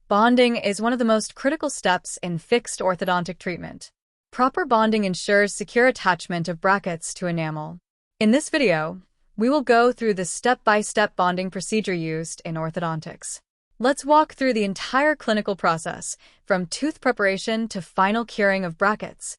Bonding is one of the most critical steps in fixed orthodontic treatment. Proper bonding ensures secure attachment of brackets to enamel. In this video, we will go through the step-by-step bonding procedure used in orthodontics. Let's walk through the entire clinical process, from tooth preparation to final curing of brackets.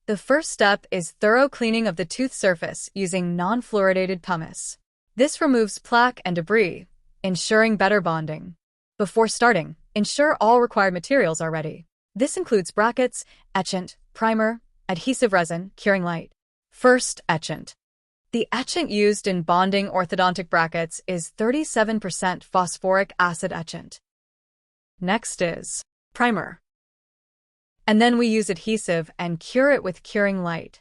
The first step is thorough cleaning of the tooth surface using non-fluoridated pumice. This removes plaque and debris, ensuring better bonding. Before starting, ensure all required materials are ready. This includes brackets, etchant, primer, adhesive resin, curing light. First, etchant. The etchant used in bonding orthodontic brackets is 37% phosphoric acid etchant. Next is primer. And then we use adhesive and cure it with curing light.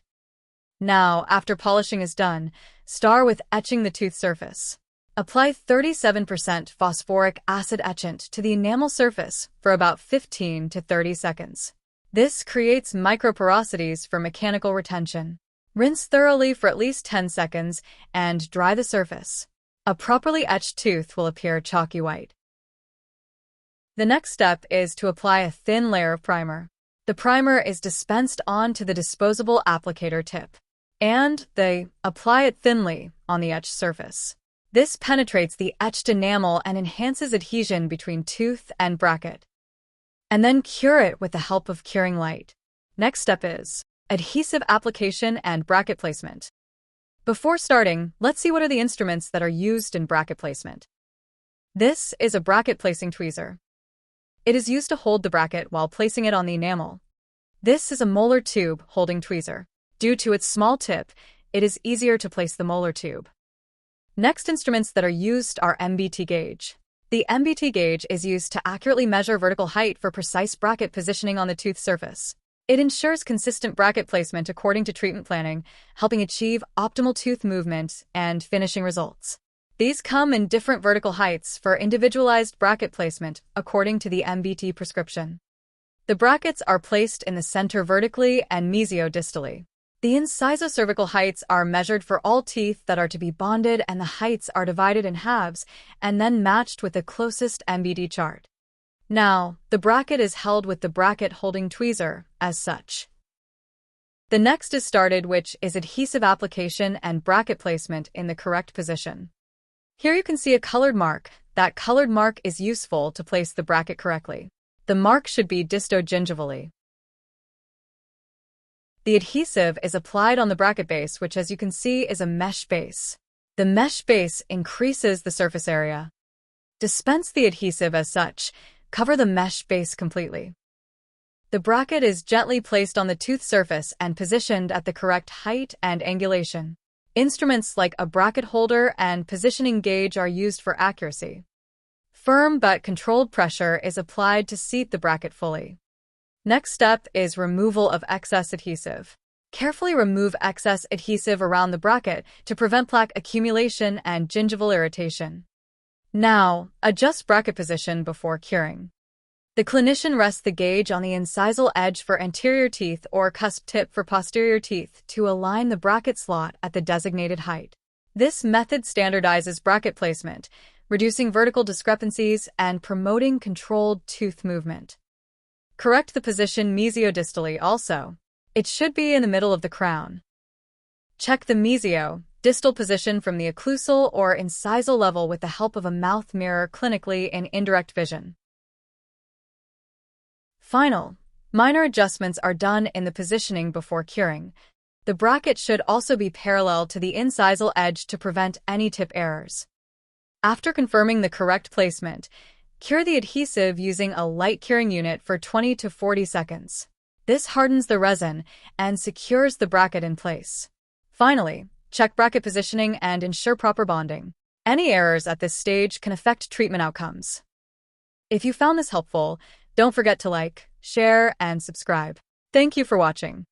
Now, after polishing is done, start with etching the tooth surface. Apply 37% phosphoric acid etchant to the enamel surface for about 15 to 30 seconds. This creates microporosities for mechanical retention. Rinse thoroughly for at least 10 seconds and dry the surface. A properly etched tooth will appear chalky white. The next step is to apply a thin layer of primer. The primer is dispensed onto the disposable applicator tip, and they apply it thinly on the etched surface. This penetrates the etched enamel and enhances adhesion between tooth and bracket. And then cure it with the help of curing light. Next step is adhesive application and bracket placement. Before starting, let's see what are the instruments that are used in bracket placement. This is a bracket placing tweezer. It is used to hold the bracket while placing it on the enamel. This is a molar tube holding tweezer. Due to its small tip, it is easier to place the molar tube. Next instruments that are used are MBT gauge. The MBT gauge is used to accurately measure vertical height for precise bracket positioning on the tooth surface. It ensures consistent bracket placement according to treatment planning, helping achieve optimal tooth movement and finishing results. These come in different vertical heights for individualized bracket placement according to the MBT prescription. The brackets are placed in the center vertically and mesiodistally. The incisor-cervical heights are measured for all teeth that are to be bonded, and the heights are divided in halves and then matched with the closest MBT chart. Now, the bracket is held with the bracket holding tweezer as such. The next is started, which is adhesive application and bracket placement in the correct position. Here you can see a colored mark. That colored mark is useful to place the bracket correctly. The mark should be distogingivally. The adhesive is applied on the bracket base, which as you can see is a mesh base. The mesh base increases the surface area. Dispense the adhesive as such. Cover the mesh base completely. The bracket is gently placed on the tooth surface and positioned at the correct height and angulation. Instruments like a bracket holder and positioning gauge are used for accuracy. Firm but controlled pressure is applied to seat the bracket fully. Next step is removal of excess adhesive. Carefully remove excess adhesive around the bracket to prevent plaque accumulation and gingival irritation. Now, adjust bracket position before curing. The clinician rests the gauge on the incisal edge for anterior teeth or cusp tip for posterior teeth to align the bracket slot at the designated height. This method standardizes bracket placement, reducing vertical discrepancies and promoting controlled tooth movement. Correct the position mesiodistally also. It should be in the middle of the crown. Check the mesio-distal position from the occlusal or incisal level with the help of a mouth mirror clinically in indirect vision. Minor adjustments are done in the positioning before curing. The bracket should also be parallel to the incisal edge to prevent any tip errors. After confirming the correct placement, cure the adhesive using a light curing unit for 20 to 40 seconds. This hardens the resin and secures the bracket in place. Finally, check bracket positioning and ensure proper bonding. Any errors at this stage can affect treatment outcomes. If you found this helpful, don't forget to like, share, and subscribe. Thank you for watching.